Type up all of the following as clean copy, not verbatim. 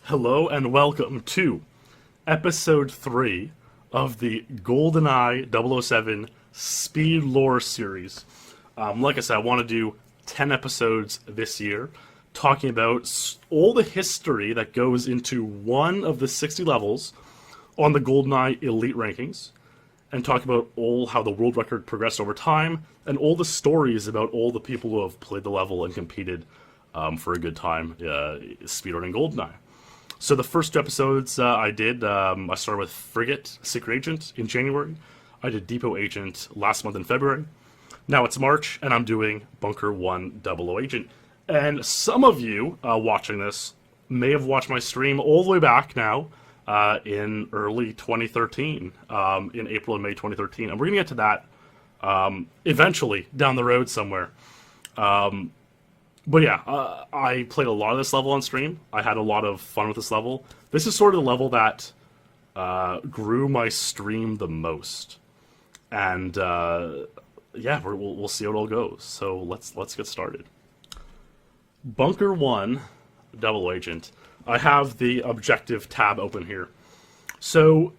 Hello and welcome to episode 3 of the GoldenEye 007 SpeedLore series. Like I said, I want to do 10 episodes this year, talking about all the history that goes into one of the 60 levels on the GoldenEye Elite rankings, and talk about how the world record progressed over time, and all the stories about all the people who have played the level and competed for a good time speedrunning GoldenEye. So the first two episodes I did, I started with Frigate Secret Agent in January. I did Depot Agent last month in February. Now it's March, and I'm doing Bunker 1 00 Agent. And some of you watching this may have watched my stream all the way back now in early 2013, in April and May 2013. And we're going to get to that eventually down the road somewhere. But yeah, I played a lot of this level on stream. I had a lot of fun with this level. This is sort of the level that grew my stream the most. And yeah, we'll see how it all goes. So let's get started. Bunker 1 00 Agent. I have the objective tab open here. So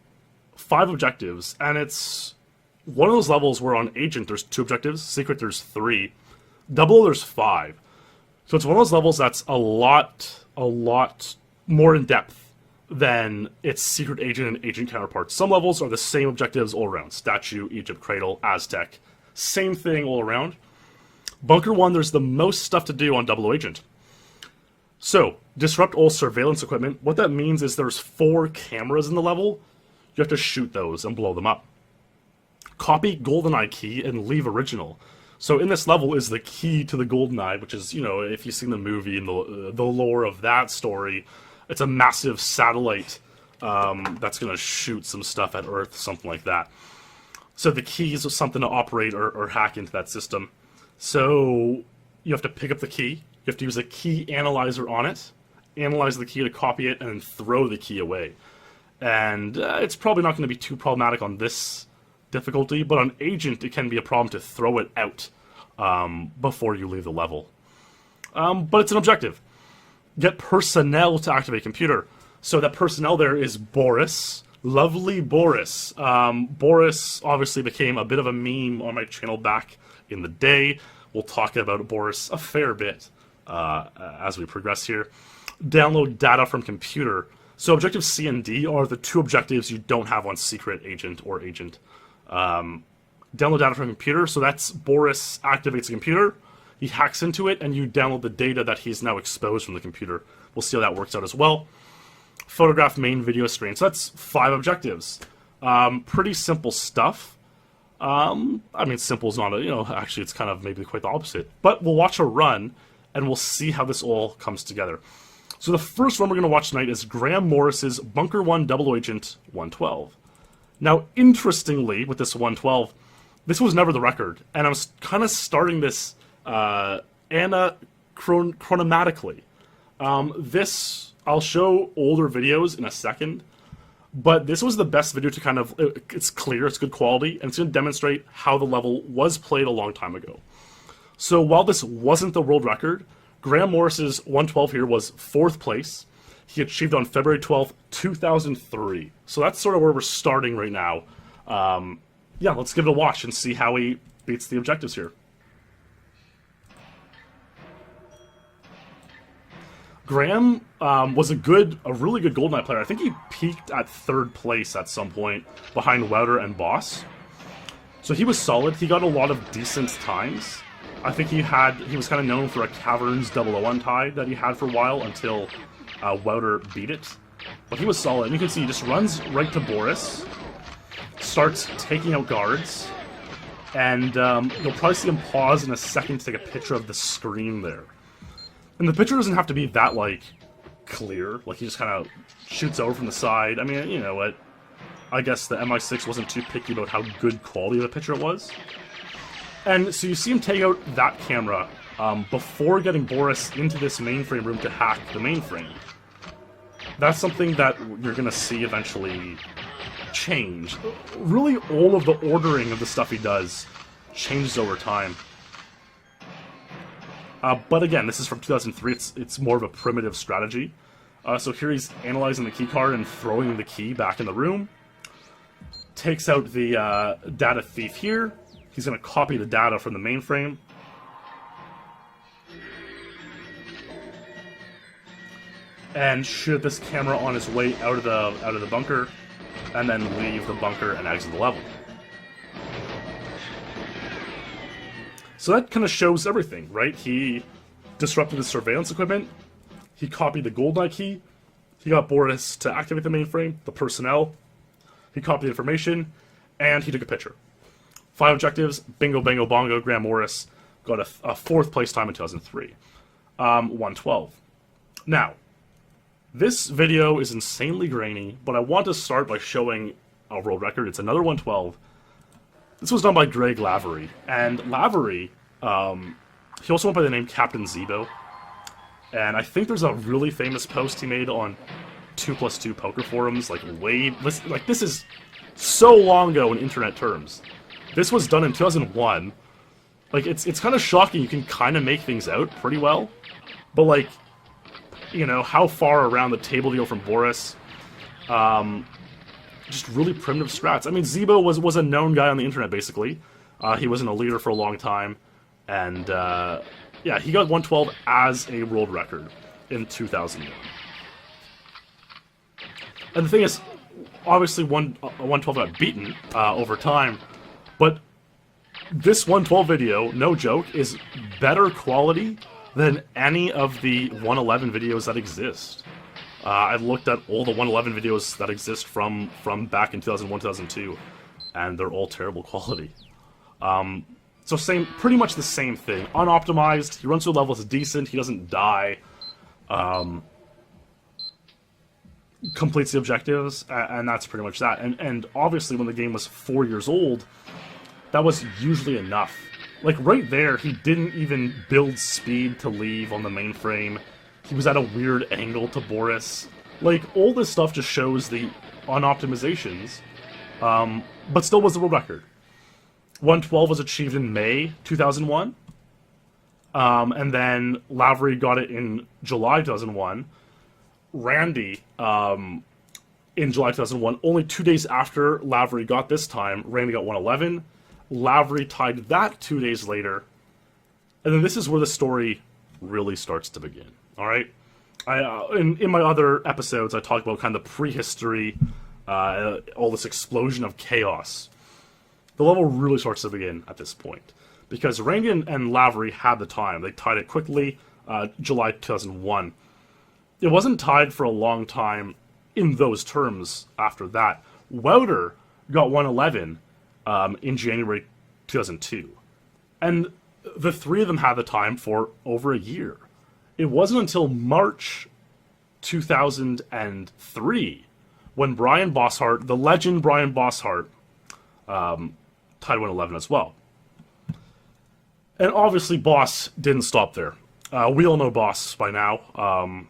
5 objectives, and it's one of those levels where on Agent there's 2 objectives, Secret there's 3, 00 there's 5. So it's one of those levels that's a lot more in depth than its Secret Agent and Agent counterparts. Some levels are the same objectives all around. Statue, Egypt, Cradle, Aztec. Same thing all around. Bunker 1, there's the most stuff to do on 00 Agent. So, disrupt all surveillance equipment. What that means is there's 4 cameras in the level. You have to shoot those and blow them up. Copy GoldenEye key and leave original. So in this level is the key to the GoldenEye, which is, you know, if you've seen the movie and the lore of that story, it's a massive satellite that's going to shoot some stuff at Earth, something like that. So the key is something to operate or hack into that system. So you have to pick up the key. You have to use a key analyzer on it, analyze the key to copy it, and then throw the key away. And it's probably not going to be too problematic on this difficulty, but on Agent it can be a problem to throw it out before you leave the level. But it's an objective. Get personnel to activate computer. So that personnel there is Boris. Lovely Boris. Boris obviously became a bit of a meme on my channel back in the day. We'll talk about Boris a fair bit as we progress here. Download data from computer. So objectives C and D are the 2 objectives you don't have on Secret Agent or Agent. Download data from computer, so that's Boris activates the computer, he hacks into it, and you download the data that he's now exposed from the computer. We'll see how that works out as well. Photograph main video screen, so that's 5 objectives. Pretty simple stuff. I mean, simple is not a, actually it's kind of maybe quite the opposite. But we'll watch a run, and we'll see how this all comes together. So the first one we're going to watch tonight is Graham Morris's Bunker 1 00 Agent 112. Now, interestingly, with this 112, this was never the record, and I was kind of starting this chronomatically. This, I'll show older videos in a second, but this was the best video to kind of, it's clear, it's good quality, and it's going to demonstrate how the level was played a long time ago. So while this wasn't the world record, Graham Morris's 112 here was 4th place. He achieved on February 12th, 2003. So that's sort of where we're starting right now. Yeah, let's give it a watch and see how he beats the objectives here. Graham was a really good GoldenEye player. I think he peaked at 3rd place at some point behind Wouter and Boss. So he was solid. He got a lot of decent times. I think he was kind of known for a Caverns 001 tie that he had for a while until Wouter beat it. But he was solid. And you can see he just runs right to Boris, starts taking out guards, and you'll probably see him pause in a second to take a picture of the screen there. And the picture doesn't have to be that, like, clear. Like, he just kind of shoots over from the side. I mean, you know what? I guess the MI6 wasn't too picky about how good quality of the picture it was. And so you see him take out that camera before getting Boris into this mainframe room to hack the mainframe. That's something that you're going to see eventually change. Really, all of the ordering of the stuff he does changes over time. But again, this is from 2003. It's more of a primitive strategy. So here he's analyzing the key card and throwing the key back in the room. Takes out the data thief here. He's going to copy the data from the mainframe. And shoot this camera on his way out of the bunker, and then leave the bunker and exit the level. So that kind of shows everything, right? He disrupted the surveillance equipment. He copied the GoldenEye key. He got Boris to activate the mainframe, the personnel. He copied the information, and he took a picture. 5 objectives, bingo, bango, bongo, Graham Morris got a 4th place time in 2003. 112. Now, this video is insanely grainy, but I want to start by showing a world record. It's another 112. This was done by Greg Lavery. And Lavery, he also went by the name Captain Zebo. And I think there's a really famous post he made on 2+2 poker forums, like this is so long ago in internet terms. This was done in 2001. Like, it's kind of shocking. You can kind of make things out pretty well, but like, you know, how far around the table do you go from Boris? Just really primitive strats. I mean, Zebo was a known guy on the internet, basically. He wasn't a leader for a long time, and yeah, he got 112 as a world record in 2001. And the thing is, obviously 112 got beaten over time, but this 112 video, no joke, is better quality than any of the 111 videos that exist. I've looked at all the 111 videos that exist from back in 2001, 2002, and they're all terrible quality. So pretty much the same thing. Unoptimized, he runs through levels decent, he doesn't die. Completes the objectives, and that's pretty much that. And obviously when the game was 4 years old, that was usually enough. Like, right there, he didn't even build speed to leave on the mainframe. He was at a weird angle to Boris. Like, all this stuff just shows the unoptimizations, but still was the world record. 112 was achieved in May 2001, and then Lavery got it in July 2001. Randy, in July 2001, only 2 days after Lavery got this time, Randy got 111. Lavery tied that 2 days later, and then this is where the story really starts to begin. All right, in my other episodes, I talk about kind of the prehistory, all this explosion of chaos. The level really starts to begin at this point because Randy and Lavery had the time. They tied it quickly, July 2001. It wasn't tied for a long time in those terms after that. Wouter got 111. In January 2002. And the three of them had the time for over a year. It wasn't until March 2003 when Brian Bosshart, the legend Brian Bosshart, tied 111 as well. And obviously Boss didn't stop there. We all know Boss by now.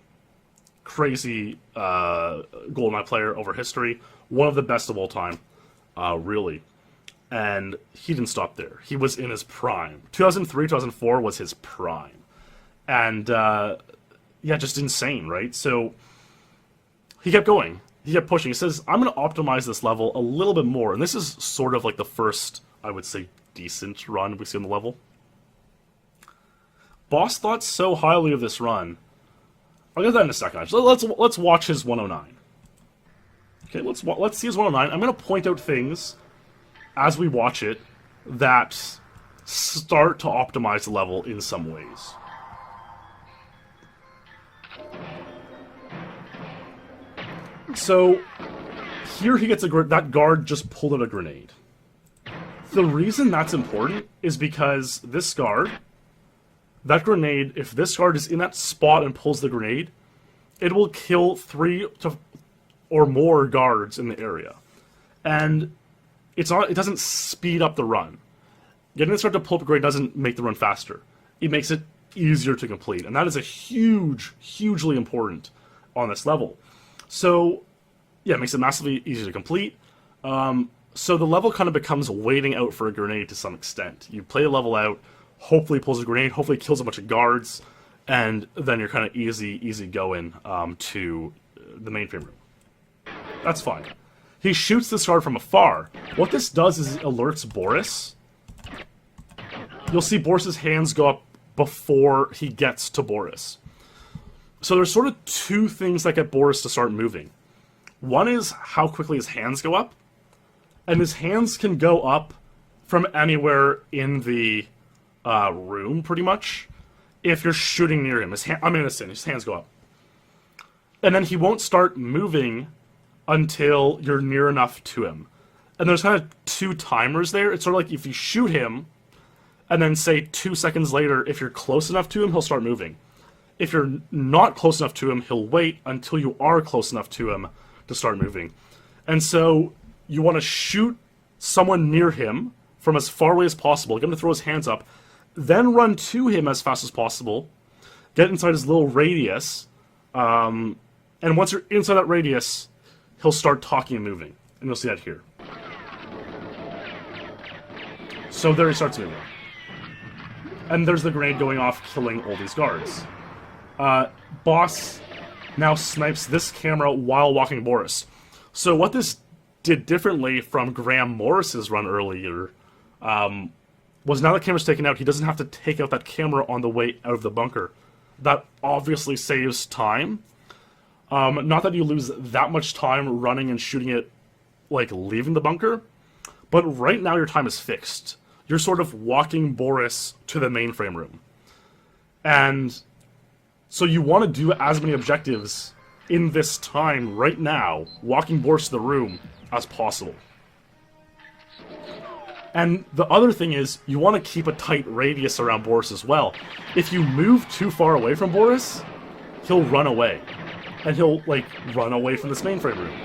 Crazy GoldenEye player over history. One of the best of all time, really. And he didn't stop there. He was in his prime. 2003, 2004 was his prime. And, yeah, just insane, right? So, he kept going. He kept pushing. He says, I'm going to optimize this level a little bit more. And this is sort of like the first, I would say, decent run we see on the level. Boss thought so highly of this run. I'll get that in a second, actually. Let's watch his 109. Okay, let's see his 109. I'm going to point out things as we watch it that start to optimize the level in some ways. So here he gets that guard just pulled out a grenade. The reason that's important is because this guard, that grenade, if this guard is in that spot and pulls the grenade, it will kill 3 or more guards in the area. And it doesn't speed up the run. Getting this guard to pull up a grenade doesn't make the run faster. It makes it easier to complete. And that is a hugely important on this level. So, yeah, it makes it massively easier to complete. So the level kind of becomes waiting out for a grenade to some extent. You play the level out, hopefully pulls a grenade, hopefully kills a bunch of guards, and then you're kind of easy going to the mainframe room. That's fine. He shoots this guard from afar. What this does is it alerts Boris. You'll see Boris's hands go up before he gets to Boris. So there's sort of two things that get Boris to start moving. One is how quickly his hands go up, and his hands can go up from anywhere in the room, pretty much, if you're shooting near him. His hands go up. And then he won't start moving until you're near enough to him. And there's kind of two timers there. It's sort of like if you shoot him, and then say 2 seconds later, if you're close enough to him, he'll start moving. If you're not close enough to him, he'll wait until you are close enough to him to start moving. And so you want to shoot someone near him from as far away as possible, get him to throw his hands up, then run to him as fast as possible, get inside his little radius, and once you're inside that radius, he'll start talking and moving. And you'll see that here. So there he starts moving. And there's the grenade going off, killing all these guards. Boss now snipes this camera while walking Boris. So what this did differently from Graham Morris's run earlier was now the camera's taken out, he doesn't have to take out that camera on the way out of the bunker. That obviously saves time. Not that you lose that much time running and shooting it, like, leaving the bunker, but right now your time is fixed. You're sort of walking Boris to the mainframe room. And so you want to do as many objectives in this time, right now, walking Boris to the room, as possible. And the other thing is, you want to keep a tight radius around Boris as well. If you move too far away from Boris, he'll run away. And he'll, like, run away from this mainframe room.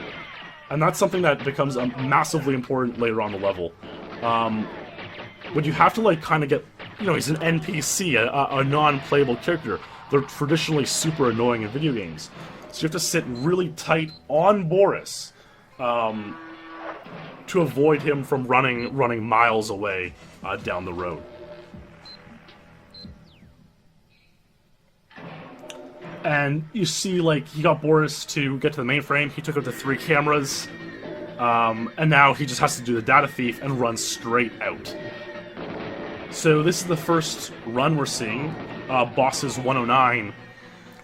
And that's something that becomes massively important later on the level. But you have to, like, kind of get, you know, he's an NPC, a non-playable character. They're traditionally super annoying in video games. So you have to sit really tight on Boris to avoid him from running miles away down the road. And you see, like, he got Boris to get to the mainframe, he took out the 3 cameras, and now he just has to do the data thief and run straight out. So this is the first run we're seeing, Boss's 109,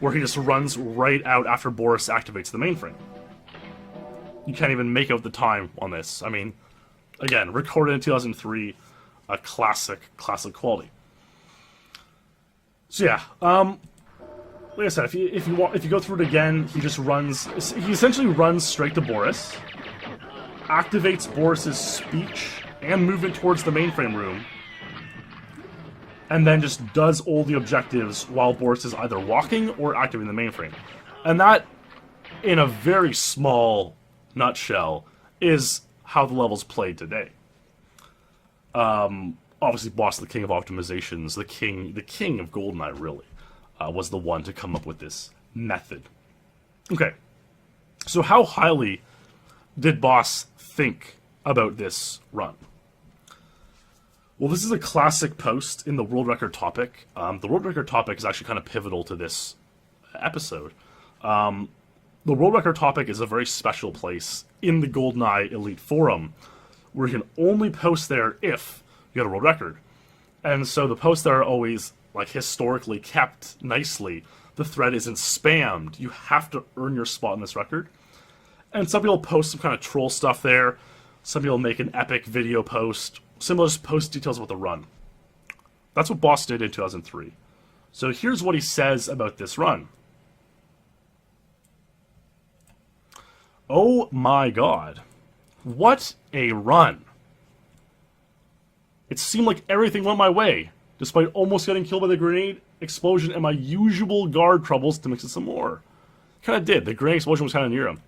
where he just runs right out after Boris activates the mainframe. You can't even make out the time on this. I mean, again, recorded in 2003, a classic quality. So yeah, like I said, if you go through it again, he essentially runs straight to Boris, activates Boris's speech and movement towards the mainframe room, and then just does all the objectives while Boris is either walking or activating the mainframe. And that, in a very small nutshell, is how the level's played today. Obviously, Boss, the king of optimizations, the king of GoldenEye, really, was the one to come up with this method. Okay, so how highly did Boss think about this run? Well, this is a classic post in the world record topic. The world record topic is actually kind of pivotal to this episode. The world record topic is a very special place in the GoldenEye Elite Forum, where you can only post there if you get a world record. And so the posts there are always, like, historically kept nicely. The thread isn't spammed. You have to earn your spot in this record. And some people post some kind of troll stuff there. Some people make an epic video post. Some people just post details about the run. That's what Boss did in 2003. So here's what he says about this run. Oh my god. What a run. It seemed like everything went my way, despite almost getting killed by the grenade explosion and my usual guard troubles to mix it some more. Kinda did. The grenade explosion was kinda near him.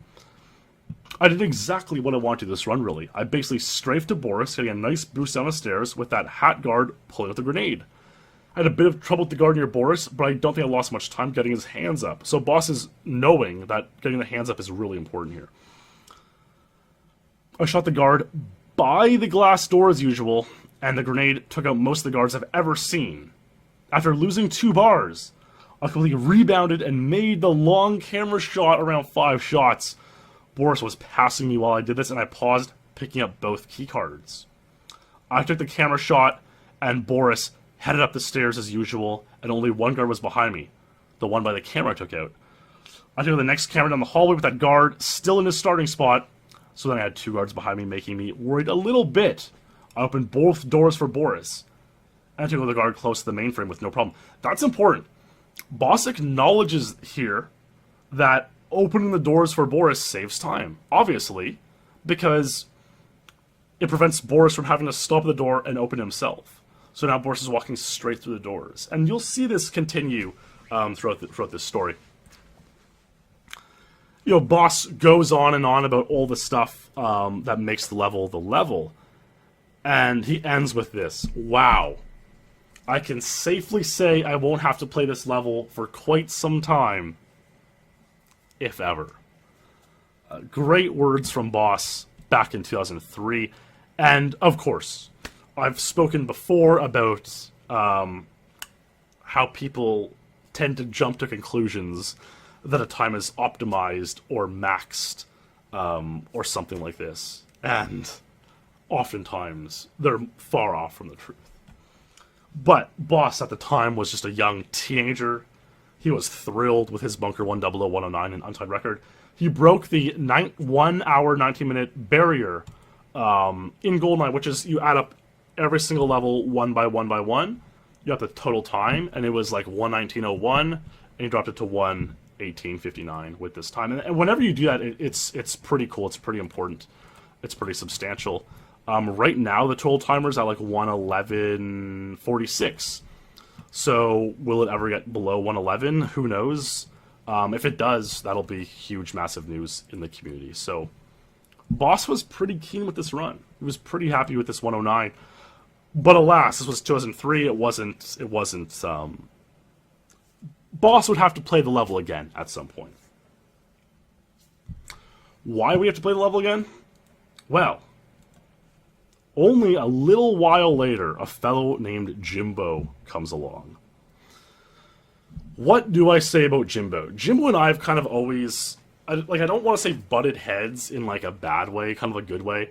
I did exactly what I wanted this run, really. I basically strafed to Boris, getting a nice boost down the stairs with that hat guard pulling out the grenade. I had a bit of trouble with the guard near Boris, but I don't think I lost much time getting his hands up. So Boss is knowing that getting the hands up is really important here. I shot the guard by the glass door as usual, and the grenade took out most of the guards I've ever seen. After losing 2 bars, I completely rebounded and made the long camera shot around 5 shots. Boris was passing me while I did this, and I paused, picking up both keycards. I took the camera shot, and Boris headed up the stairs as usual, and only one guard was behind me, the one by the camera I took out. I took the next camera down the hallway with that guard still in his starting spot, so then I had 2 guards behind me, making me worried a little bit. I opened both doors for Boris, and I took the guard close to the mainframe with no problem. That's important. Boss acknowledges here that opening the doors for Boris saves time, obviously, because it prevents Boris from having to stop the door and open himself. So now Boris is walking straight through the doors. And you'll see this continue throughout this story. You know, Boss goes on and on about all the stuff that makes the level. And he ends with this. Wow. I can safely say I won't have to play this level for quite some time, if ever. Great words from Boss back in 2003. And, of course, I've spoken before about how people tend to jump to conclusions that a time is optimized or maxed or something like this. And oftentimes, they're far off from the truth. But Boss at the time was just a young teenager. He was thrilled with his Bunker 100109 and Untied record. He broke the 1 hour, 19-minute barrier in GoldenEye, which is you add up every single level one by one. You have the total time, and it was like 1:19:01, and you dropped it to 1:18:59 with this time. And whenever you do that, it's pretty cool. It's pretty important. It's pretty substantial. Right now, the total timer's at like 1:11:46. So, will it ever get below 1:11? Who knows? If it does, that'll be huge, massive news in the community. So, Boss was pretty keen with this run. He was pretty happy with this 109. But alas, this was 2003. It wasn't. Boss would have to play the level again at some point. Why we have to play the level again? Well, only a little while later, a fellow named Jimbo comes along. What do I say about Jimbo? Jimbo and I have kind of always, I don't want to say butted heads in like a bad way, kind of a good way.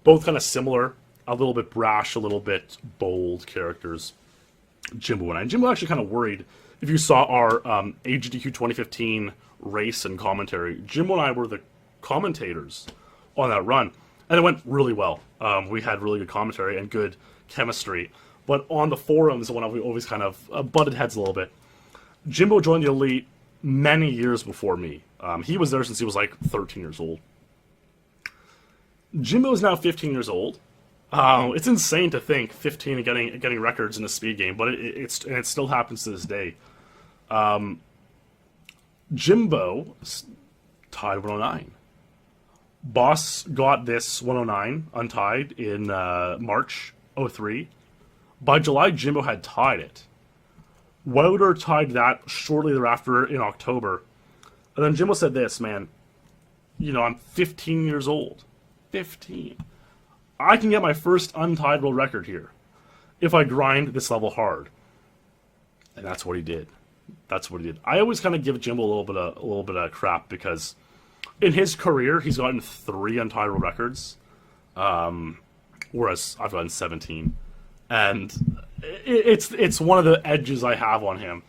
Both kind of similar, a little bit brash, a little bit bold characters. Jimbo and I. Jimbo actually kind of worried. If you saw our AGDQ 2015 race and commentary, Jimbo and I were the commentators on that run. And it went really well. We had really good commentary and good chemistry. But on the forums, when we always kind of butted heads a little bit. Jimbo joined the Elite many years before me. He was there since he was like 13 years old. Jimbo is now 15 years old. It's insane to think 15 and getting records in a speed game, but it still happens to this day. Jimbo tied 109. Boss got this 109 untied in March 03. By July, Jimbo had tied it. Wouter tied that shortly thereafter in October. And then Jimbo said this, man, you know, I'm 15 years old. 15. I can get my first untied world record here if I grind this level hard. And that's what he did. That's what he did. I always kind of give Jimbo a little bit of crap because in his career he's gotten 3 untied world records, whereas I've gotten 17. And it's one of the edges I have on him.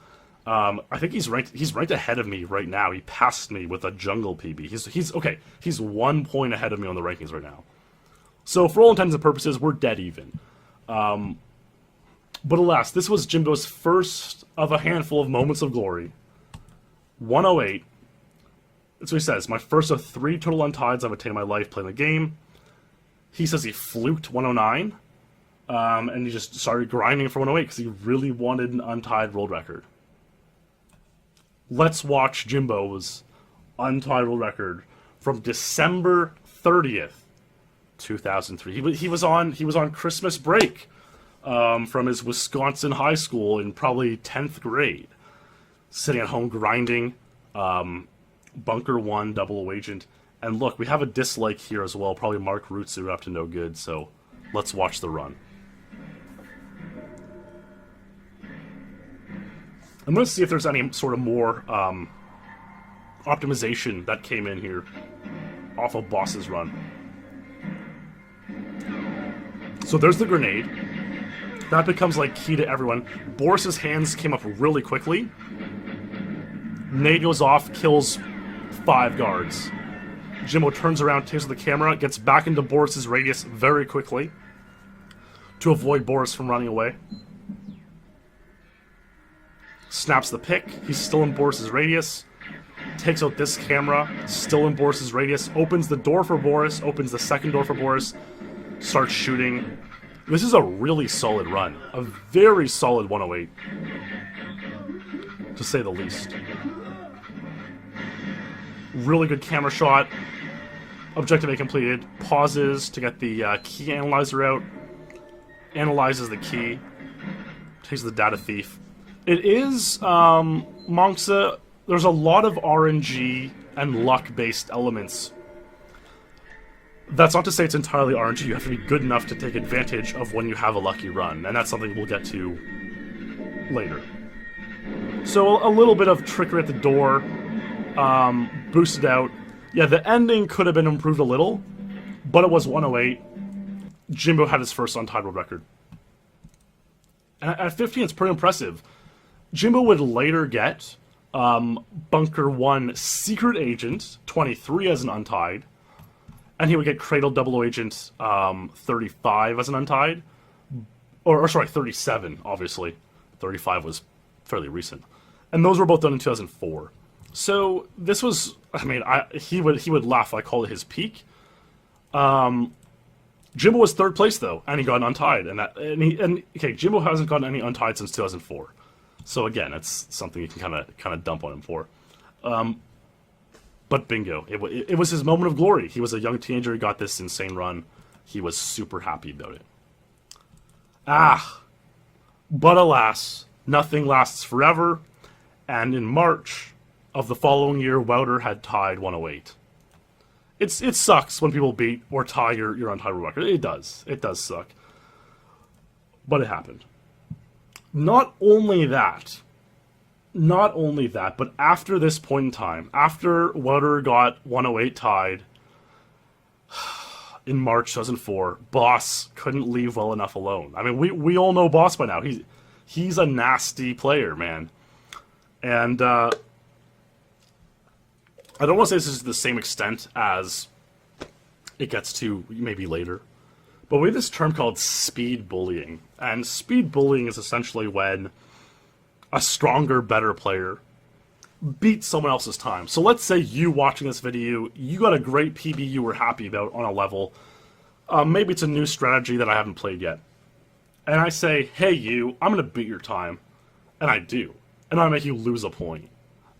I think he's ranked ahead of me right now. He passed me with a jungle PB. He's okay. He's 1 point ahead of me on the rankings right now. So for all intents and purposes, we're dead even. But alas, this was Jimbo's first of a handful of moments of glory. 108. That's what he says. My first of 3 total untieds I've attained in my life playing the game. He says he fluked 109. And he just started grinding for 108 because he really wanted an untied world record. Let's watch Jimbo's untied world record from December 30th, 2003. He was on Christmas break from his Wisconsin high school in probably 10th grade, sitting at home grinding Bunker 1 double agent. And look, we have a dislike here as well. Probably Mark Rootsu up to no good. So let's watch the run. I'm going to see if there's any sort of more optimization that came in here off of Boss's run. So there's the grenade. That becomes like key to everyone. Boris's hands came up really quickly. Nade goes off, kills 5 guards. Jimbo turns around, takes the camera, gets back into Boris's radius very quickly to avoid Boris from running away. Snaps the pick. He's still in Boris's radius. Takes out this camera, still in Boris's radius. Opens the door for Boris, opens the second door for Boris. Starts shooting. This is a really solid run. A very solid 108. To say the least. Really good camera shot. Objective A completed. Pauses to get the key analyzer out. Analyzes the key. Takes the data thief. It is, Monksa, there's a lot of RNG and luck-based elements. That's not to say it's entirely RNG. You have to be good enough to take advantage of when you have a lucky run, and that's something we'll get to later. So a little bit of trickery at the door, boosted out. Yeah, the ending could have been improved a little, but it was 108. Jimbo had his first untied world record. And at 15, it's pretty impressive. Jimbo would later get Bunker 1 Secret Agent 23 as an untied, and he would get Cradle Double Agent 35 as an untied. Or sorry, 37, obviously. 35 was fairly recent. And those were both done in 2004. So this was, I mean, he would laugh. I call it his peak. Jimbo was third place though, and he got untied. Okay, Jimbo hasn't gotten any untied since 2004. So again, it's something you can kind of dump on him for. But bingo, it was his moment of glory. He was a young teenager. He got this insane run. He was super happy about it. But alas, nothing lasts forever. And in March of the following year, Wouter had tied 108. It sucks when people beat or tie your untied world record. It does. It does suck. But it happened. Not only that, but after this point in time, after Wouter got 108 tied in March 2004, Boss couldn't leave well enough alone. I mean, we all know Boss by now. He's a nasty player, man. And I don't want to say this is to the same extent as it gets to maybe later, but we have this term called speed bullying. And speed bullying is essentially when a stronger, better player beats someone else's time. So let's say you watching this video, you got a great PB you were happy about on a level. Maybe it's a new strategy that I haven't played yet. And I say, hey you, I'm going to beat your time. And I do. And I make you lose a point.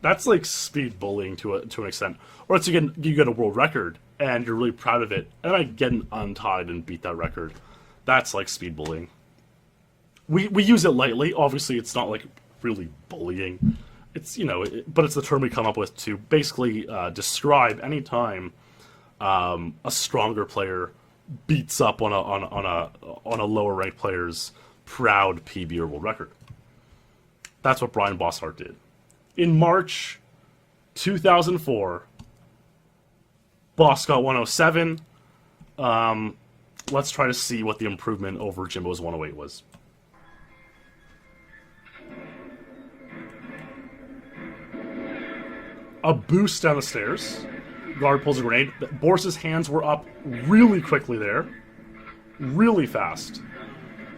That's like speed bullying to an extent. Or it's again, you get a world record and you're really proud of it, and I get untied and beat that record. That's like speed bullying. We use it lightly. Obviously, it's not like really bullying. It's but it's the term we come up with to basically describe any time a stronger player beats up on a lower ranked player's proud PB or world record. That's what Brian Bosshart did. In March 2004, Boss got 107. Let's try to see what the improvement over Jimbo's 108 was. A boost down the stairs. Guard pulls a grenade. Boris's hands were up really quickly there. Really fast.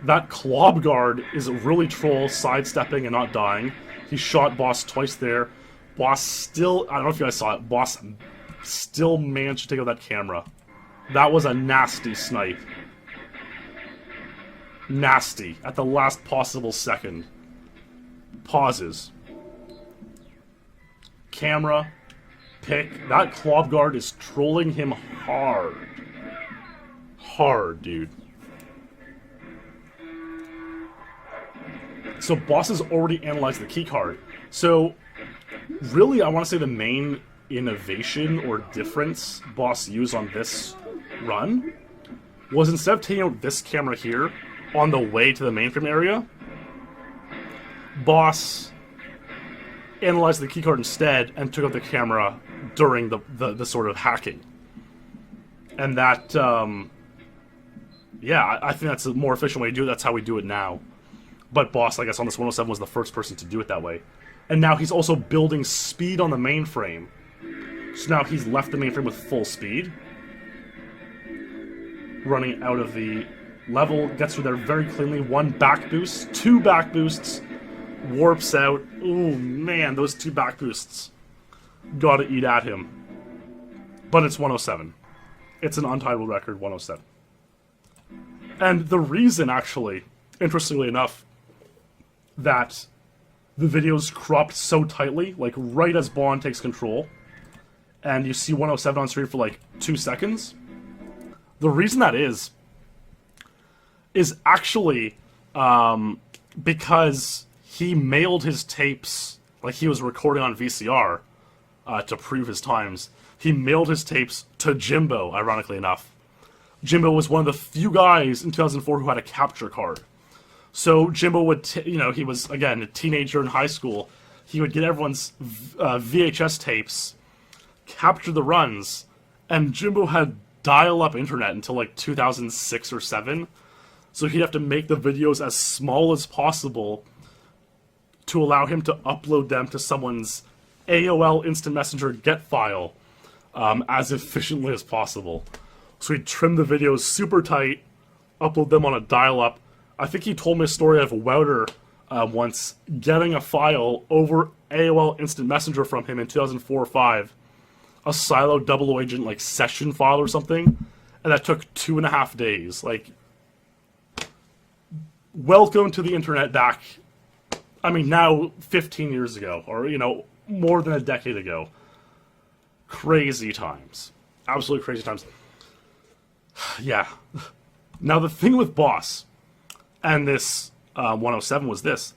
That Clob guard is really troll, sidestepping and not dying. He shot Boss twice there. Boss still, I don't know if you guys saw it, Boss still managed to take out that camera. That was a nasty snipe. Nasty. At the last possible second. Pauses. Camera. Pick. That Clob guard is trolling him hard. Hard, dude. So Boss has already analyzed the key card. So really, I want to say the main innovation or difference Boss used on this run was instead of taking out this camera here on the way to the mainframe area, Boss analyzed the keycard instead and took out the camera during the sort of hacking. And that, yeah, I think that's a more efficient way to do it. That's how we do it now. But Boss, I guess, on this 107 was the first person to do it that way. And now he's also building speed on the mainframe. So now he's left the mainframe with full speed. Running out of the level, gets through there very cleanly. 1 back boost, 2 back boosts, warps out. Ooh, man, those 2 back boosts. Gotta eat at him. But it's 107. It's an untied world record, 107. And the reason, actually, interestingly enough, that the video's cropped so tightly, like right as Bond takes control, and you see 107 on screen for like 2 seconds, the reason that is actually because he mailed his tapes, like he was recording on VCR to prove his times. He mailed his tapes to Jimbo, ironically enough. Jimbo was one of the few guys in 2004 who had a capture card. So Jimbo would, he was, again, a teenager in high school. He would get everyone's VHS tapes, capture the runs, and Jimbo had dial-up internet until like 2006 or 7. So he'd have to make the videos as small as possible to allow him to upload them to someone's AOL Instant Messenger get file as efficiently as possible. So he'd trim the videos super tight, upload them on a dial-up. I think he told me a story of Wouter once getting a file over AOL Instant Messenger from him in 2004 or 5, a Silo 00 Agent like session file or something, and that took 2.5 days. Like, welcome to the internet back, I mean, now 15 years ago, or, more than a decade ago. Crazy times. Absolutely crazy times. Yeah. Now, the thing with Boss and this 107 was this.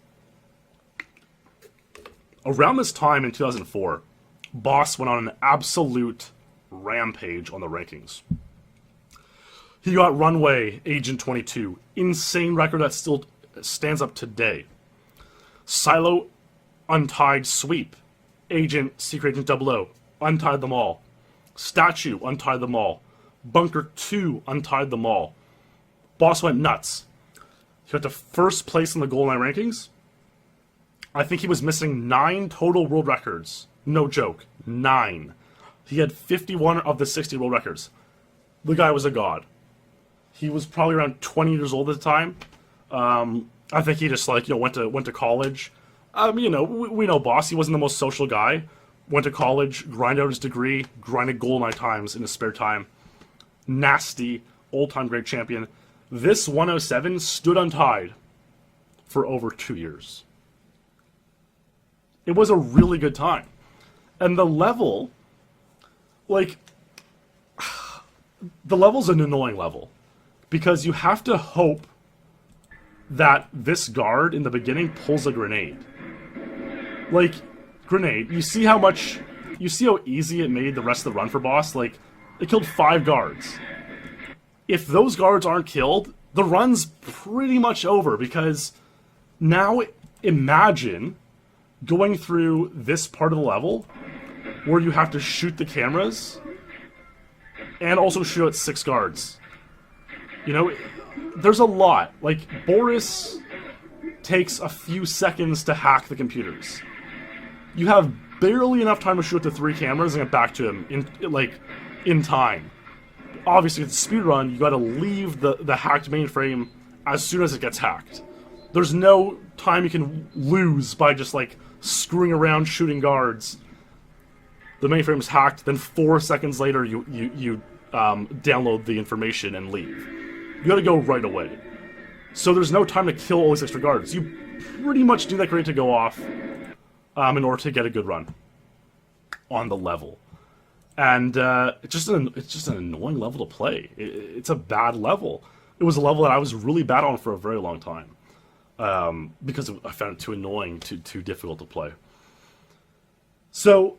Around this time in 2004, Boss went on an absolute rampage on the rankings. He got Runway, Agent 22, insane record that still stands up today. Silo, Untied Sweep, Agent, Secret Agent 00, untied them all. Statue, untied them all. Bunker 2, untied them all. Boss went nuts. He went to first place in the GoldenEye rankings. I think he was missing 9 total world records. No joke. 9. He had 51 of the 60 world records. The guy was a god. He was probably around 20 years old at the time. I think he just went to college. We know Boss. He wasn't the most social guy. Went to college, grinded out his degree, grinded GoldenEye times in his spare time. Nasty, all-time great champion. This 107 stood untied for over 2 years. It was a really good time. And the level, the level's an annoying level. Because you have to hope that this guard in the beginning pulls a grenade. Grenade, you see how easy it made the rest of the run for Boss? It killed 5 guards. If those guards aren't killed, the run's pretty much over, because now imagine going through this part of the level where you have to shoot the cameras and also shoot at 6 guards. There's a lot. Boris takes a few seconds to hack the computers. You have barely enough time to shoot the 3 cameras and get back to him in time. Obviously, with the speedrun, you gotta leave the hacked mainframe as soon as it gets hacked. There's no time you can lose by just, screwing around shooting guards. The mainframe's hacked, then 4 seconds later, you download the information and leave. You gotta go right away. So there's no time to kill all these extra guards. You pretty much need that grenade to go off in order to get a good run on the level. And it's just an annoying level to play. It's a bad level. It was a level that I was really bad on for a very long time. Because I found it too annoying, too difficult to play. So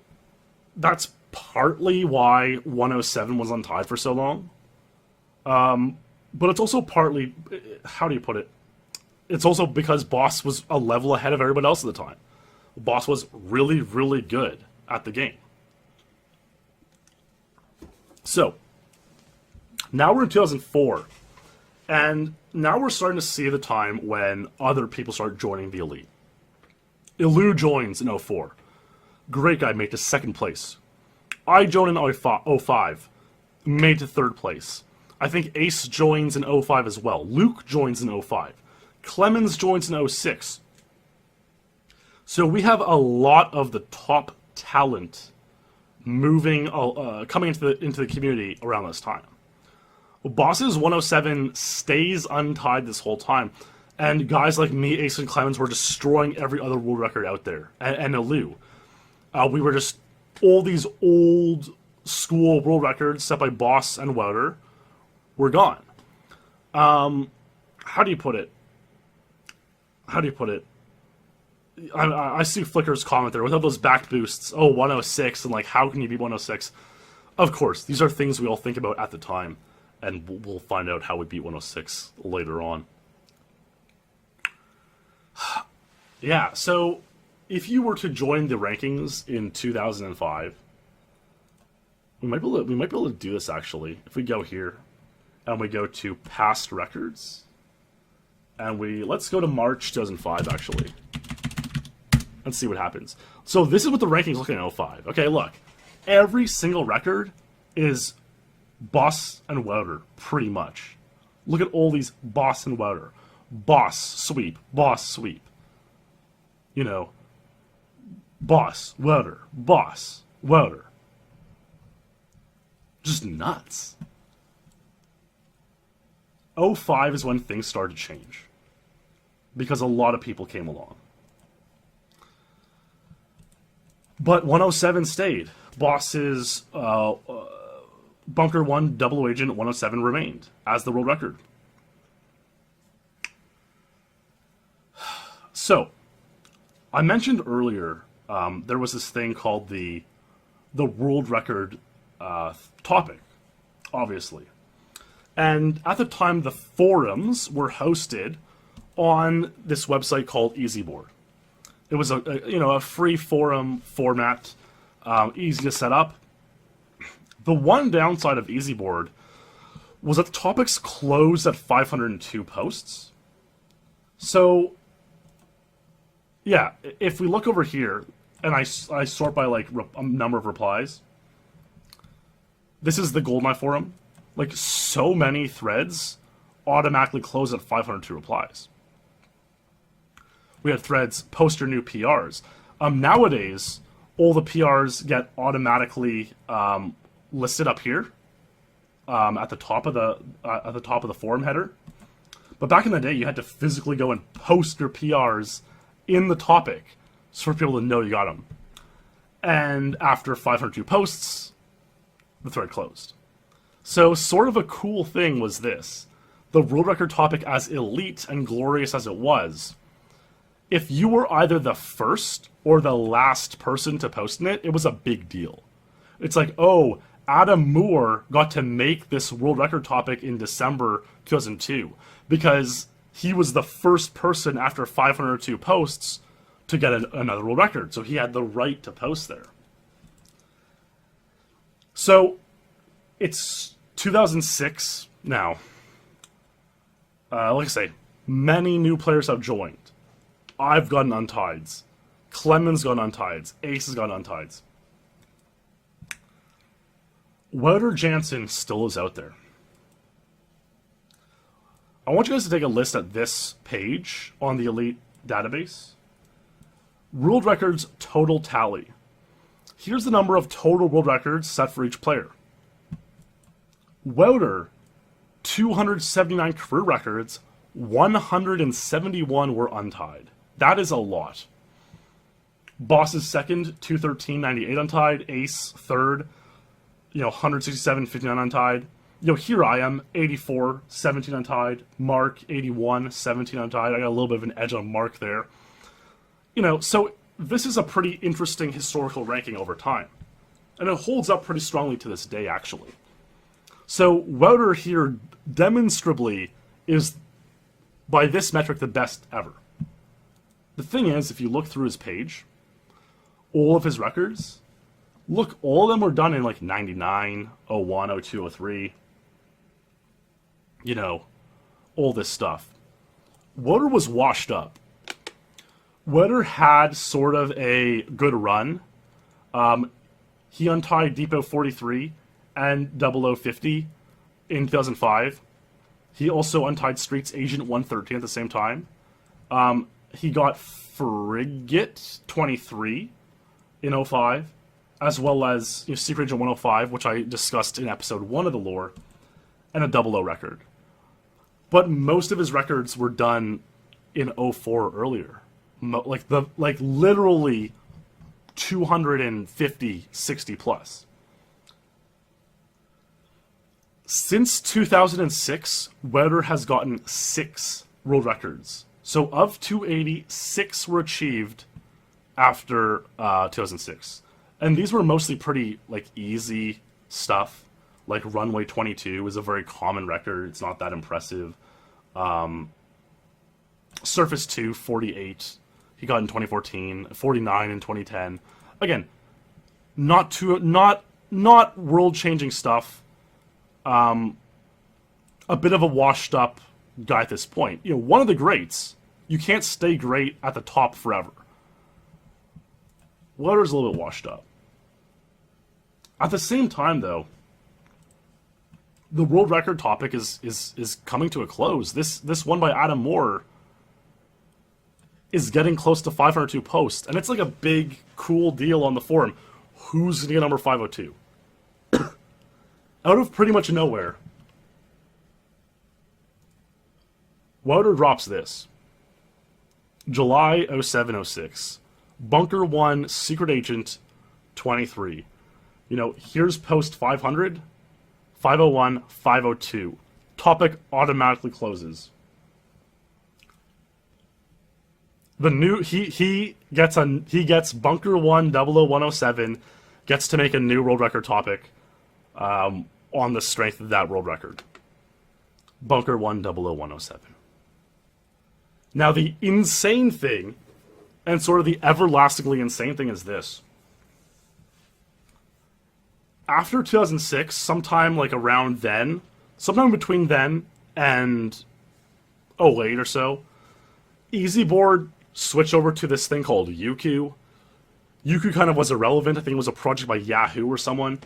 that's partly why 107 was untied for so long. But it's also partly, how do you put it? It's also because Boss was a level ahead of everybody else at the time. Boss was really, really good at the game. So, now we're in 2004, and now we're starting to see the time when other people start joining the Elite. Ilu joins in 04. Great Guy made to second place. I joined in 05, made to third place. I think Ace joins in 05 as well. Luke joins in 05. Clemens joins in 06. So we have a lot of the top talent moving, coming into the community around this time. Boss's 107 stays untied this whole time, and guys like me, Ace, and Clemens were destroying every other world record out there, and Ilu. We were just, all these old school world records set by Boss and Wouter were gone. How do you put it? I see Flicker's comment there. Without those back boosts, 106, and like, how can you beat 106? Of course, these are things we all think about at the time, and we'll find out how we beat 106 later on. Yeah, so if you were to join the rankings in 2005, we might be able to do this actually. If we go here and we go to past records, and let's go to March 2005 actually. Let's see what happens. So this is what the rankings look like in 05. Okay, look. Every single record is Boss and Wouter, pretty much. Look at all these Boss and Wouter. Boss, sweep. Boss, sweep. You know, Boss, Wouter. Boss, Wouter. Just nuts. 05 is when things started to change. Because a lot of people came along. But 107 stayed. Boss's Bunker 1 Double Agent 107 remained as the world record. So, I mentioned earlier there was this thing called the world record topic, obviously. And at the time, the forums were hosted on this website called EasyBoard. It was a free forum format, easy to set up. The one downside of EasyBoard was that the topics closed at 502 posts. So, yeah, if we look over here, and I sort by like a number of replies, this is the GoldenEye forum. Like, so many threads automatically close at 502 replies. We had threads, post your new PRs. Nowadays, all the PRs get automatically listed up here at the top of the forum header. But back in the day, you had to physically go and post your PRs in the topic for people to know you got them. And after 502 posts, the thread closed. So sort of a cool thing was this. The world record topic, as elite and glorious as it was, if you were either the first or the last person to post in it, it was a big deal. It's like, oh, Adam Moore got to make this world record topic in December 2002 because he was the first person after 502 posts to get another world record. So he had the right to post there. So it's 2006 now. Like I say, many new players have joined. I've gotten untieds. Clemens got untieds. Ace has got untieds. Wouter Jansen still is out there. I want you guys to take a list at this page on the Elite database. World records total tally. Here's the number of total world records set for each player. Wouter, 279 career records, 171 were untied. That is a lot. Boss is second, 213.98 untied. Ace, third, 167, 59 untied. Here I am, 84, 17 untied. Mark, 81, 17 untied. I got a little bit of an edge on Mark there. So this is a pretty interesting historical ranking over time. And it holds up pretty strongly to this day, actually. So Wouter here demonstrably is, by this metric, the best ever. The thing is, if you look through his page, all of his records, look, all of them were done in like 99, 01, 02, 03. You know, all this stuff. Wouter was washed up. Wouter had sort of a good run. He untied Depot 43 and 0050 in 2005. He also untied Streets Agent 113 at the same time. He got Frigate 23 in 05, as well as Secret Agent 105, which I discussed in episode 1 of the lore, and a 00 record. But most of his records were done in 04 or earlier. Like literally 250, 60 plus. Since 2006, Wouter has gotten 6 world records. So of 280, 6 were achieved after 2006. And these were mostly pretty like easy stuff. Like Runway 22 is a very common record. It's not that impressive. Surface 2, 48. He got in 2014. 49 in 2010. Again, not world-changing stuff. A bit of a washed-up guy at this point. One of the greats. You can't stay great at the top forever. Wouter's a little bit washed up. At the same time, though, the world record topic is coming to a close. This one by Adam Moore is getting close to 502 posts, and it's like a big, cool deal on the forum. Who's going to get number 502? Out of pretty much nowhere, Wouter drops this. July 0706. Bunker 1 Secret Agent 23. Here's post 500, 501, 502. Topic automatically closes. The new he gets Bunker 1 00107 gets to make a new world record topic on the strength of that world record. Bunker 1 00107. Now the insane thing, and sort of the everlastingly insane thing, is this. After 2006, sometime like around then, sometime between then and 08 or so, EasyBoard switched over to this thing called Yuku. Yuku kind of was irrelevant. I think it was a project by Yahoo or someone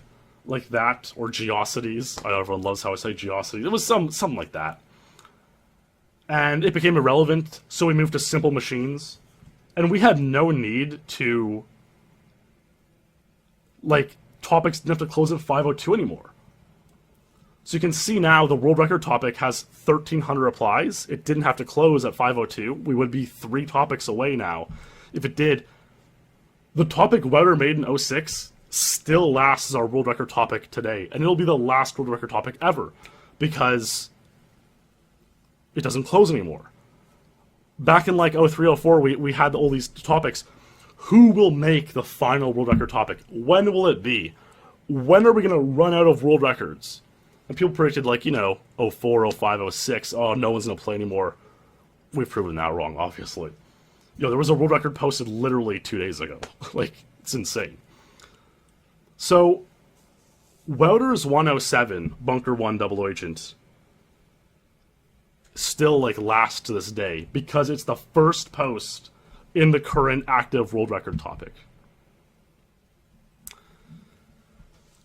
like that, or Geocities. I know everyone loves how I say Geocities. It was something like that. And it became irrelevant, so we moved to Simple Machines. And we had no need to, topics didn't have to close at 502 anymore. So you can see now the world record topic has 1,300 replies. It didn't have to close at 502. We would be 3 topics away now. If it did, the topic Wouter made in 06 still lasts as our world record topic today. And it'll be the last world record topic ever, because it doesn't close anymore. Back in 03, 04, we had all these topics. Who will make the final world record topic? When will it be? When are we going to run out of world records? And people predicted 04, 05, 06. Oh, no one's going to play anymore. We've proven that wrong, obviously. There was a world record posted literally 2 days ago. It's insane. So, Wouter's 107, Bunker 1 Double Agent, still lasts to this day because it's the first post in the current active world record topic.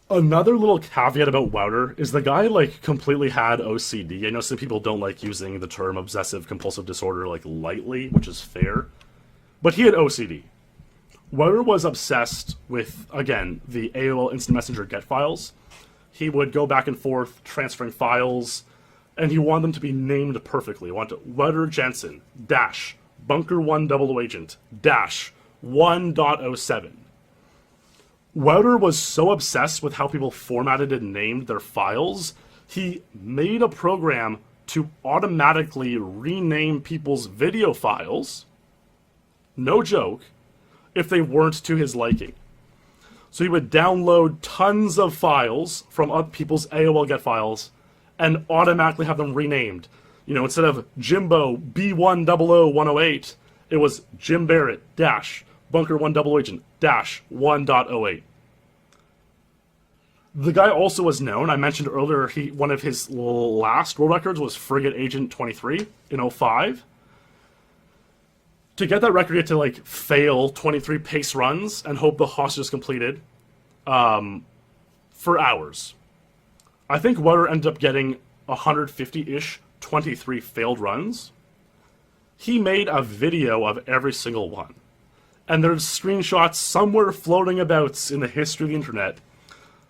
Another little caveat about Wouter is the guy completely had OCD. I know some people don't like using the term obsessive compulsive disorder lightly, which is fair, but he had OCD. Wouter was obsessed with, again, the AOL Instant Messenger get files. He would go back and forth transferring files, and he wanted them to be named perfectly. He wanted Wouter Jensen dash Bunker 1 Double Agent dash 1.07. Wouter was so obsessed with how people formatted and named their files, he made a program to automatically rename people's video files, no joke, if they weren't to his liking. So he would download tons of files from other people's AOL get files and automatically have them renamed. Instead of Jimbo B100-108, it was Jim Barrett dash Bunker 1 Double Agent dash 1.08. The guy also was known, I mentioned earlier, one of his last world records was Frigate Agent 23 in 05. To get that record, you had to like fail 23 pace runs and hope the hostage is completed for hours. I think Wouter ended up getting 150-ish 23 failed runs. He made a video of every single one. And there's screenshots somewhere floating about in the history of the internet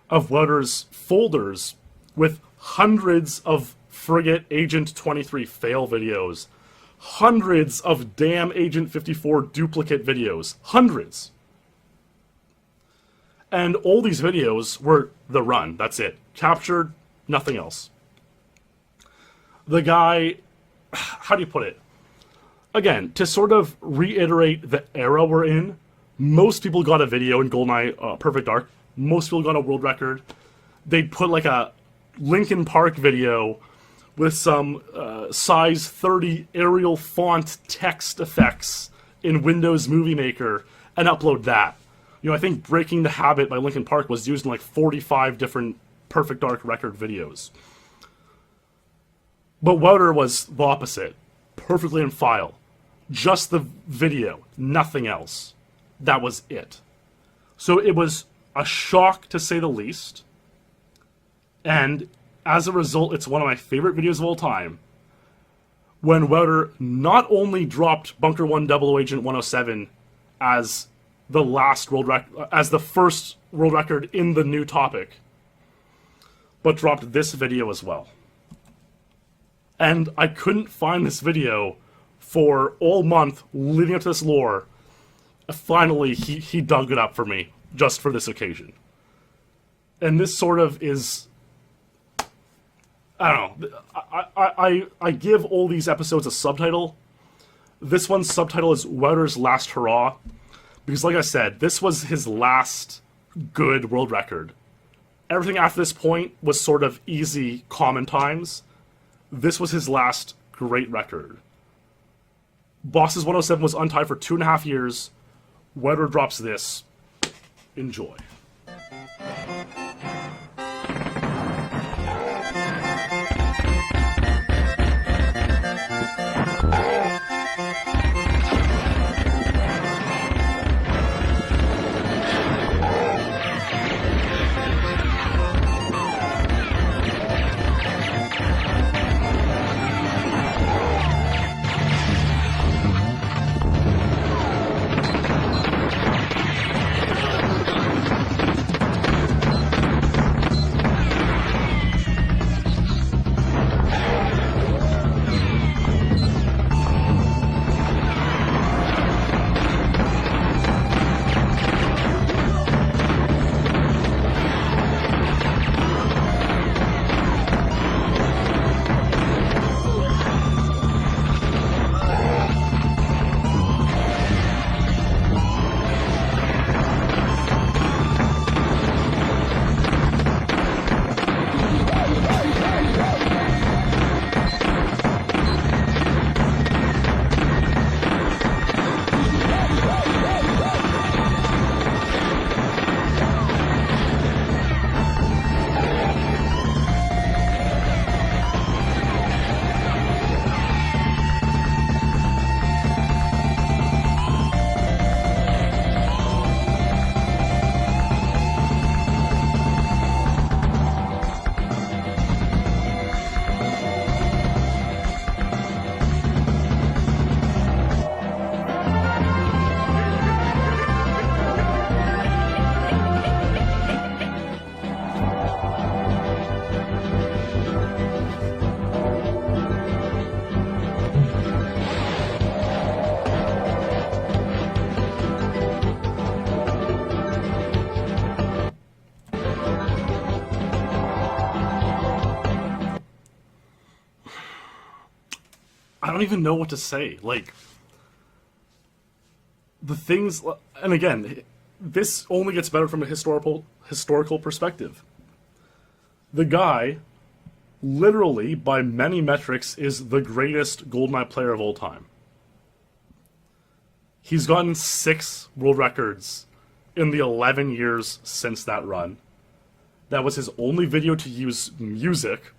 of Wouter's folders with hundreds of Frigate Agent 23 fail videos, hundreds of damn Agent 54 duplicate videos, hundreds. And all these videos were the run, that's it. Captured, nothing else. The guy, how do you put it? Again, to sort of reiterate the era we're in, most people got a video in GoldenEye Perfect Dark. Most people got a world record. They'd put like a Linkin Park video with some size 30 Arial font text effects in Windows Movie Maker and upload that. You know, I think Breaking the Habit by Linkin Park was used in like 45 different Perfect Dark record videos. But Wouter was the opposite. Perfectly in file. Just the video. Nothing else. That was it. So it was a shock, to say the least. And as a result, it's one of my favorite videos of all time. When Wouter not only dropped Bunker 1 Double Agent 107 as the last world record, as the first world record in the new topic, but dropped this video as well. And I couldn't find this video for all month leading up to this lore. Finally, he dug it up for me, just for this occasion. And this sort of is, I don't know, I give all these episodes a subtitle. This one's subtitle is Wouter's Last Hurrah, because like I said, this was his last good world record. Everything after this point was sort of easy, common times. This was his last great record. Boss's 107 was untied for 2.5 years. Wouter drops this. Enjoy. I don't even know what to say. Like, the things, and again, this only gets better from a historical perspective. The guy, literally, by many metrics, is the greatest GoldenEye player of all time. He's gotten 6 world records in the 11 years since that run. That was his only video to use music.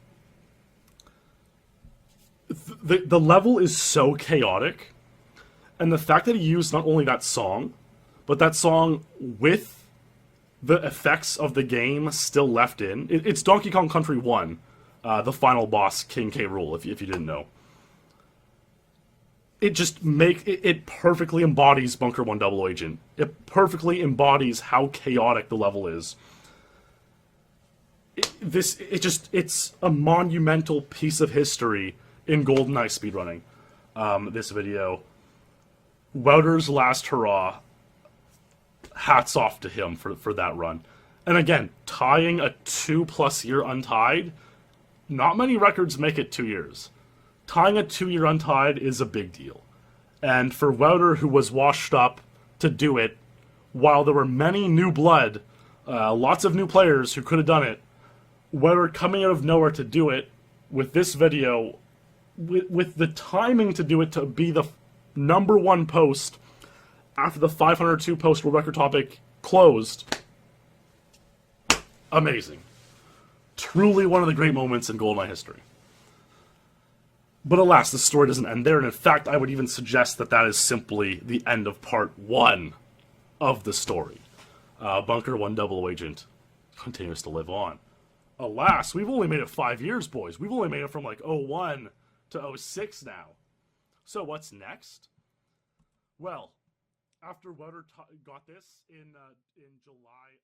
The level is so chaotic, and the fact that he used not only that song, but that song with the effects of the game still left in. It's Donkey Kong Country 1, the final boss, King K. Rool, if you didn't know. It just it perfectly embodies Bunker 1 Double Agent. It perfectly embodies how chaotic the level is. It's a monumental piece of history in GoldenEye speedrunning. This video, Wouter's last hurrah. Hats off to him for that run. And again, tying a 2+ year untied, not many records make it 2 years. Tying a 2-year untied is a big deal. And for Wouter, who was washed up to do it, while there were many new blood, lots of new players who could have done it, Wouter coming out of nowhere to do it with this video, with the timing to do it, to be the #1 post after the 502 post world record topic closed. Amazing. Truly one of the great moments in GoldenEye history. But alas, the story doesn't end there, and in fact, I would even suggest that that is simply the end of part 1 of the story. Bunker 1 Double Agent continues to live on. Alas, we've only made it 5 years, boys. We've only made it from like 01 to 06 now. So what's next? Well, after Wouter got this in July